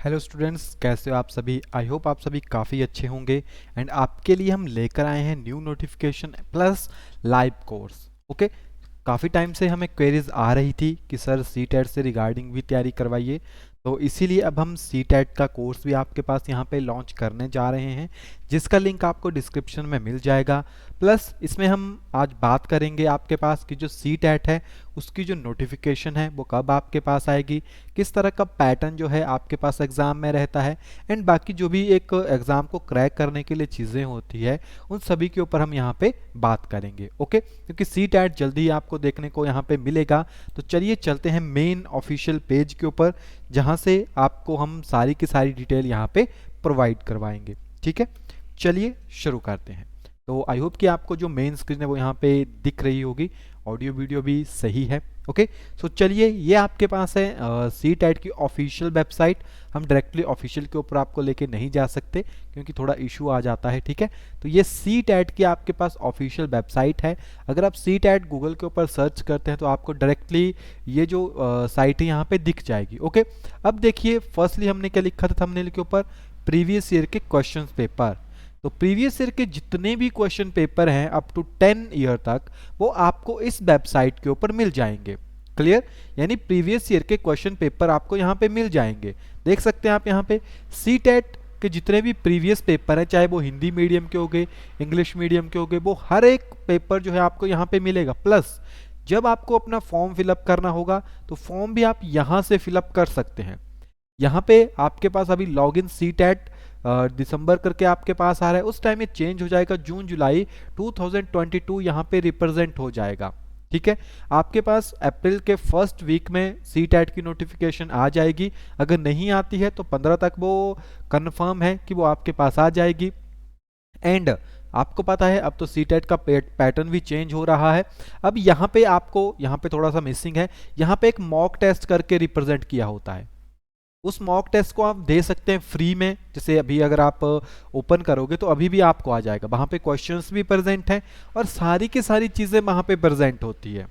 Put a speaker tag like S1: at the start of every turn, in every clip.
S1: Hello students, कैसे हो आप सभी। आई होप आप सभी काफ़ी अच्छे होंगे। एंड आपके लिए हम लेकर आए हैं new notification plus live course. Okay, काफ़ी टाइम से हमें क्वेरीज आ रही थी कि सर सी टेट से रिगार्डिंग भी तैयारी करवाइए, तो इसीलिए अब हम सी टेट का कोर्स भी आपके पास यहाँ पे लॉन्च करने जा रहे हैं, जिसका लिंक आपको डिस्क्रिप्शन में मिल जाएगा। प्लस इसमें हम आज बात करेंगे आपके पास कि जो सी टेट है उसकी जो नोटिफिकेशन है वो कब आपके पास आएगी, किस तरह का पैटर्न जो है आपके पास एग्ज़ाम में रहता है, एंड बाकी जो भी एक एग्ज़ाम को क्रैक करने के लिए चीज़ें होती है उन सभी के ऊपर हम यहाँ पे बात करेंगे। ओके, क्योंकि सी टैट जल्दी ही आपको देखने को यहाँ पे मिलेगा। तो चलिए चलते हैं मेन ऑफिशियल पेज के ऊपर, जहाँ से आपको हम सारी की सारी डिटेल यहाँ पे प्रोवाइड करवाएंगे। ठीक है, चलिए शुरू करते हैं। तो आई होप कि आपको जो मेन स्क्रीन है वो यहाँ पे दिख रही होगी, ऑडियो वीडियो भी सही है। ओके, सो चलिए ये आपके पास है सी टैट की ऑफिशियल वेबसाइट। हम डायरेक्टली ऑफिशियल के ऊपर आपको लेके नहीं जा सकते क्योंकि थोड़ा इशू आ जाता है। ठीक है, तो ये सी टैट की आपके पास ऑफिशियल वेबसाइट है। अगर आप सी टैट गूगल के ऊपर सर्च करते हैं तो आपको डायरेक्टली ये जो साइट है यहाँ पे दिख जाएगी। ओके, अब देखिए फर्स्टली हमने क्या लिखा था थंबनेल के ऊपर, प्रीवियस ईयर के क्वेश्चन पेपर। तो प्रीवियस ईयर के जितने भी क्वेश्चन पेपर हैं अप टू 10 ईयर तक वो आपको इस वेबसाइट के ऊपर मिल जाएंगे। क्लियर, यानी प्रीवियस ईयर के क्वेश्चन पेपर आपको यहाँ पे मिल जाएंगे। देख सकते हैं आप यहाँ पे सी टेट के जितने भी प्रीवियस पेपर हैं, चाहे वो हिंदी मीडियम के हो गए, इंग्लिश मीडियम के हो गए, वो हर एक पेपर जो है आपको यहाँ पे मिलेगा। प्लस जब आपको अपना फॉर्म फिलअप करना होगा तो फॉर्म भी आप यहाँ से फिलअप कर सकते हैं। यहाँ पे आपके पास अभी लॉग इन सी टैट दिसंबर करके आपके पास आ रहा है, उस टाइम ये चेंज हो जाएगा, जून जुलाई 2022 यहाँ पे रिप्रेजेंट हो जाएगा। ठीक है, आपके पास अप्रैल के फर्स्ट वीक में सी टैट की नोटिफिकेशन आ जाएगी। अगर नहीं आती है तो 15 तक वो कंफर्म है कि वो आपके पास आ जाएगी। एंड आपको पता है अब तो सी टेट का पैटर्न भी चेंज हो रहा है। अब यहाँ पे आपको यहाँ पे थोड़ा सा मिसिंग है, यहाँ पे एक मॉक टेस्ट करके रिप्रेजेंट किया होता है। उस मॉक टेस्ट को आप दे सकते हैं फ्री में। जैसे अभी अगर आप ओपन करोगे तो अभी भी आपको आ जाएगा, वहाँ पे क्वेश्चंस भी प्रेजेंट हैं और सारी की सारी चीज़ें वहाँ पे प्रेजेंट होती है।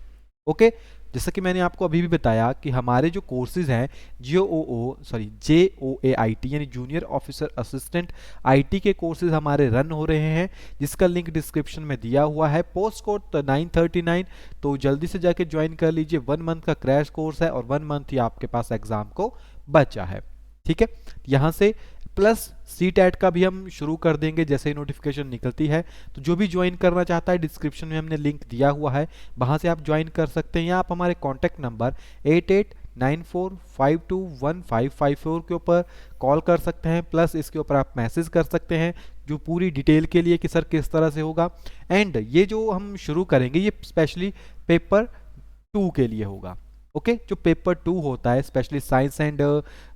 S1: ओके, जैसा कि मैंने आपको अभी भी बताया कि हमारे जो कोर्सेज हैं JOAIT यानी जूनियर ऑफिसर असिस्टेंट आईटी के कोर्सेज हमारे रन हो रहे हैं, जिसका लिंक डिस्क्रिप्शन में दिया हुआ है। पोस्ट कोड 939, तो जल्दी से जाके ज्वाइन कर लीजिए। 1 मंथ का क्रैश कोर्स है और 1 मंथ ही आपके पास एग्जाम को बचा है। ठीक है, यहाँ से प्लस सी टैट का भी हम शुरू कर देंगे जैसे ही नोटिफिकेशन निकलती है। तो जो भी ज्वाइन करना चाहता है डिस्क्रिप्शन में हमने लिंक दिया हुआ है, वहाँ से आप ज्वाइन कर सकते हैं, या आप हमारे कॉन्टैक्ट नंबर 8894521554 के ऊपर कॉल कर सकते हैं। प्लस इसके ऊपर आप मैसेज कर सकते हैं जो पूरी डिटेल के लिए कि सर किस तरह से होगा। एंड ये जो हम शुरू करेंगे ये स्पेशली पेपर 2 के लिए होगा। ओके, जो पेपर 2 होता है specially science and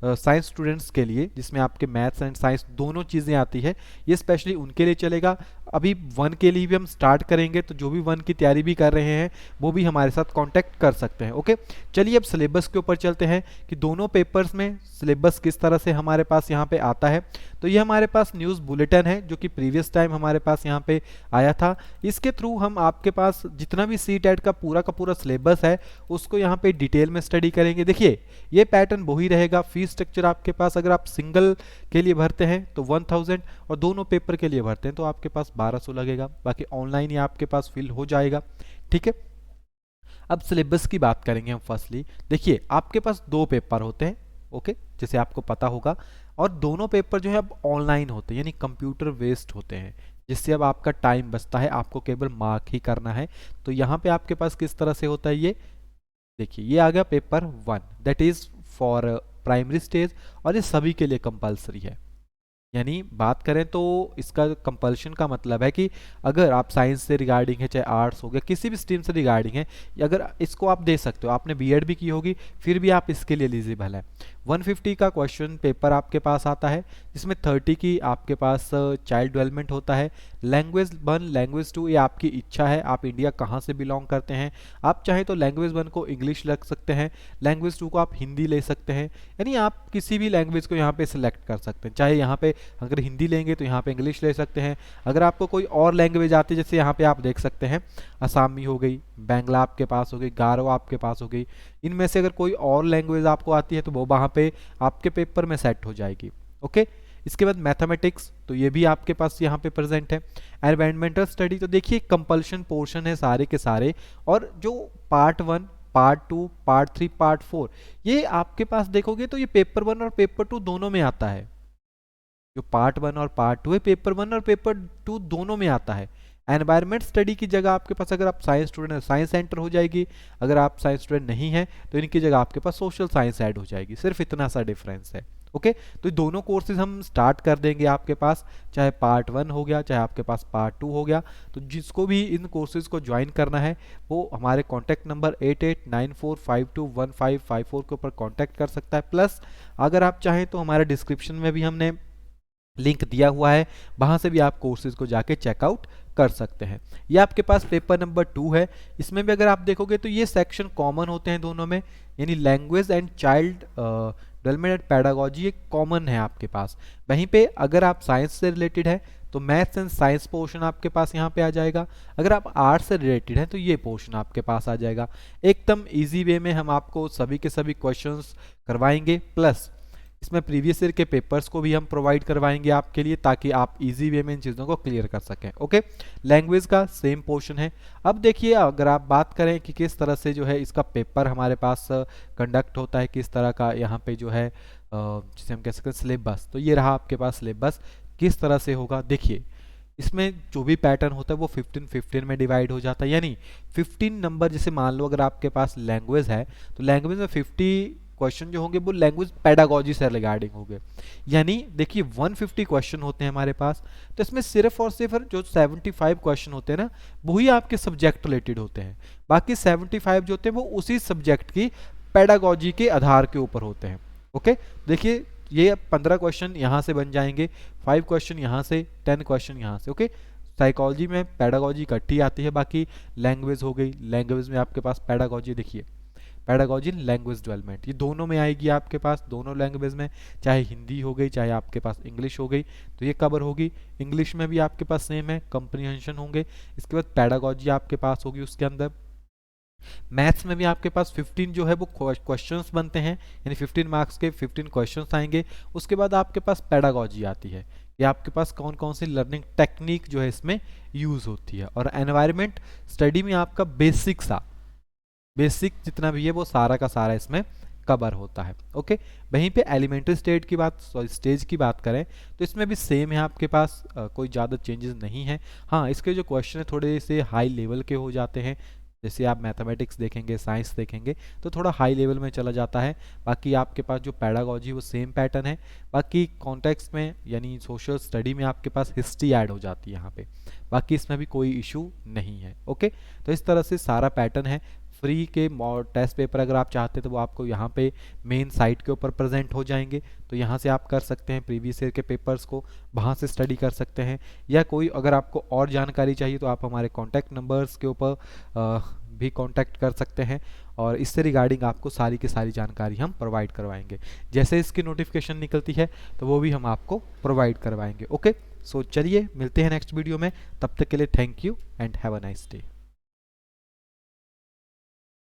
S1: science students के लिए, जिसमें आपके मैथ्स एंड साइंस दोनों चीज़ें आती है, ये स्पेशली उनके लिए चलेगा। अभी 1 के लिए भी हम स्टार्ट करेंगे, तो जो भी 1 की तैयारी भी कर रहे हैं वो भी हमारे साथ कांटेक्ट कर सकते हैं। ओके, चलिए अब सिलेबस के ऊपर चलते हैं कि दोनों पेपर्स में सिलेबस किस तरह से हमारे पास यहाँ पे आता है। तो ये हमारे पास न्यूज़ बुलेटिन है जो कि प्रीवियस टाइम हमारे पास यहाँ पे आया था। इसके थ्रू हम आपके पास जितना भी सी टेट का पूरा सिलेबस है उसको यहाँ पे डिटेल में स्टडी करेंगे। देखिए ये पैटर्न वही रहेगा। फीस स्ट्रक्चर आपके पास अगर आप सिंगल के लिए भरते हैं तो 1000 और दोनों पेपर के लिए भरते हैं तो आपके पास 1200 लगेगा। बाकी ऑनलाइन ही आपके पास फिल हो जाएगा। ठीक है, अब सिलेबस की बात करेंगे हम। फर्स्टली देखिए आपके पास 2 पेपर होते हैं। ओके, जैसे आपको पता होगा, और दोनों पेपर जो है अब ऑनलाइन होते हैं यानी कंप्यूटर बेस्ड होते हैं, जिससे अब आपका टाइम बचता है, आपको केवल मार्क ही करना है। तो यहाँ पे आपके पास किस तरह से होता है ये देखिए, ये आ गया paper 1 that is for primary stage, और ये सभी के लिए कंपलसरी है। यानी बात करें तो इसका कंपल्शन का मतलब है कि अगर आप साइंस से रिगार्डिंग है, चाहे आर्ट्स हो गया, किसी भी स्ट्रीम से रिगार्डिंग है, अगर इसको आप दे सकते हो, आपने बीएड भी की होगी फिर भी आप इसके लिए एलिजिबल है। 150 का क्वेश्चन पेपर आपके पास आता है, जिसमें 30 की आपके पास चाइल्ड डेवलपमेंट होता है, लैंग्वेज 1 लैंग्वेज 2 ये आपकी इच्छा है, आप इंडिया कहाँ से बिलोंग करते हैं। आप चाहें तो लैंग्वेज 1 को इंग्लिश रख सकते हैं, लैंग्वेज 2 को आप हिंदी ले सकते हैं, यानी आप किसी भी लैंग्वेज को यहाँ पे सिलेक्ट कर सकते हैं। चाहे यहाँ पे अगर हिंदी लेंगे तो यहाँ पे इंग्लिश ले सकते हैं। अगर आपको कोई और लैंग्वेज आती है, जैसे यहाँ पे आप देख सकते हैं असमी हो गई, बांग्ला आपके पास हो गई, गारो आपके पास हो गई, इनमें से अगर कोई और लैंग्वेज आपको आती है तो वो वहाँ पे आपके पेपर में सेट हो जाएगी। ओके, इसके बाद मैथमेटिक्स, तो ये भी आपके पास यहाँ पे प्रेजेंट है। एनवायरमेंटल स्टडी, तो देखिए कंपल्शन पोर्शन है सारे के सारे, और जो पार्ट 1 पार्ट 2 पार्ट 3 पार्ट 4 ये आपके पास देखोगे तो ये पेपर 1 और पेपर 2 दोनों में आता है। जो पार्ट 1 और पार्ट 2 है पेपर 1 और पेपर 2 दोनों में आता है। एनवायरमेंट स्टडी की जगह आपके पास, अगर आप साइंस स्टूडेंट हैं साइंस सेंटर हो जाएगी, अगर आप साइंस स्टूडेंट नहीं है तो इनकी जगह आपके पास सोशल साइंस ऐड हो जाएगी। सिर्फ इतना सा डिफरेंस है। ओके, तो दोनों कोर्सेज हम स्टार्ट कर देंगे आपके पास, चाहे पार्ट 1 हो गया चाहे आपके पास पार्ट 2 हो गया। तो जिसको भी इन कोर्सेज को ज्वाइन करना है वो हमारे कॉन्टैक्ट नंबर 8894521554 के ऊपर कॉन्टैक्ट कर सकता है। प्लस अगर आप चाहें तो हमारे डिस्क्रिप्शन में भी हमने लिंक दिया हुआ है, वहाँ से भी आप कोर्सेज को जाके चेकआउट कर सकते हैं। ये आपके पास पेपर नंबर 2 है। इसमें भी अगर आप देखोगे तो ये सेक्शन कॉमन होते हैं दोनों में, यानी language and child development and pedagogy एक कॉमन है आपके पास। वहीं पे अगर आप साइंस से रिलेटेड है तो मैथ्स एंड साइंस पोर्शन आपके पास यहाँ पे आ जाएगा। अगर आप आर्ट्स से रिलेटेड है तो ये पोर्शन आपके पास आ जाएगा। एकदम इजी वे में हम आपको सभी के सभी क्वेश्चंस करवाएंगे, प्लस इसमें प्रीवियस ईयर के पेपर्स को भी हम प्रोवाइड करवाएंगे आपके लिए, ताकि आप इजी वे में इन चीज़ों को क्लियर कर सकें। ओके, लैंग्वेज का सेम पोर्शन है। अब देखिए, अगर आप बात करें कि किस तरह से जो है इसका पेपर हमारे पास कंडक्ट होता है, किस तरह का यहाँ पे जो है जिसे हम कह सकते हैं सिलेबस, तो ये रहा आपके पास सिलेबस किस तरह से होगा। देखिए, इसमें जो भी पैटर्न होता है वो 15-15 में डिवाइड हो जाता है, यानी 15 नंबर। जैसे मान लो अगर आपके पास लैंग्वेज है तो लैंग्वेज में 50 क्वेश्चन जो होंगे वो लैंग्वेज पेडागोजी से रिगार्डिंग होंगे, यानी देखिए 150 क्वेश्चन होते हैं हमारे पास। तो इसमें सिर्फ और सिर्फ जो 75 क्वेश्चन होते हैं ना वही आपके सब्जेक्ट रिलेटेड होते हैं, बाकी 75 जो होते हैं वो उसी सब्जेक्ट की पेडागोजी के आधार के ऊपर होते हैं। ओके, देखिए ये 15 क्वेश्चन यहाँ से बन जाएंगे, 5 क्वेश्चन यहाँ से, 10 क्वेश्चन यहाँ से। ओके, साइकोलॉजी में पेडागोजी इकट्ठी आती है, बाकी लैंग्वेज हो गई, लैंग्वेज में आपके पास पेडागोजी, देखिए पेडागोजी लैंग्वेज डेवलपमेंट ये दोनों में आएगी आपके पास, दोनों लैंग्वेज में, चाहे हिंदी हो गई चाहे आपके पास इंग्लिश हो गई, तो ये कवर होगी। इंग्लिश में भी आपके पास सेम है, कंप्रीहेंशन होंगे। इसके बाद पेडागोजी आपके पास होगी उसके अंदर। मैथ्स में भी आपके पास 15 जो है वो क्वेश्चंस बनते हैं, यानी 15 मार्क्स के 15 क्वेश्चंस आएंगे। उसके बाद आपके पास पेडागोजी आती है, ये आपके पास कौन कौन सी लर्निंग टेक्निक जो है इसमें यूज होती है। और एनवायरमेंट स्टडी में आपका बेसिक जितना भी है वो सारा का सारा इसमें कवर होता है। ओके, वहीं पे एलिमेंट्री स्टेज की बात करें तो इसमें भी सेम है आपके पास, कोई ज़्यादा चेंजेस नहीं है। हाँ, इसके जो क्वेश्चन है थोड़े से हाई लेवल के हो जाते हैं, जैसे आप मैथमेटिक्स देखेंगे साइंस देखेंगे तो थोड़ा हाई लेवल में चला जाता है। बाकी आपके पास जो पेडागोजी वो सेम पैटर्न है। बाकी कॉन्टेक्स्ट में यानी सोशल स्टडी में आपके पास हिस्ट्री ऐड हो जाती है यहाँ पे, बाकी इसमें भी कोई इशू नहीं है। ओके, तो इस तरह से सारा पैटर्न है। फ्री के टेस्ट पेपर अगर आप चाहते हैं तो वो आपको यहाँ पे मेन साइट के ऊपर प्रेजेंट हो जाएंगे, तो यहाँ से आप कर सकते हैं प्रीवियस ईयर के पेपर्स को वहाँ से स्टडी कर सकते हैं। या कोई अगर आपको और जानकारी चाहिए तो आप हमारे कॉन्टैक्ट नंबर्स के ऊपर भी कॉन्टैक्ट कर सकते हैं, और इससे रिगार्डिंग आपको सारी की सारी जानकारी हम प्रोवाइड करवाएंगे। जैसे इसकी नोटिफिकेशन निकलती है तो वो भी हम आपको प्रोवाइड करवाएंगे। ओके, सो चलिए मिलते हैं नेक्स्ट वीडियो में, तब तक के लिए thank you and have a nice day.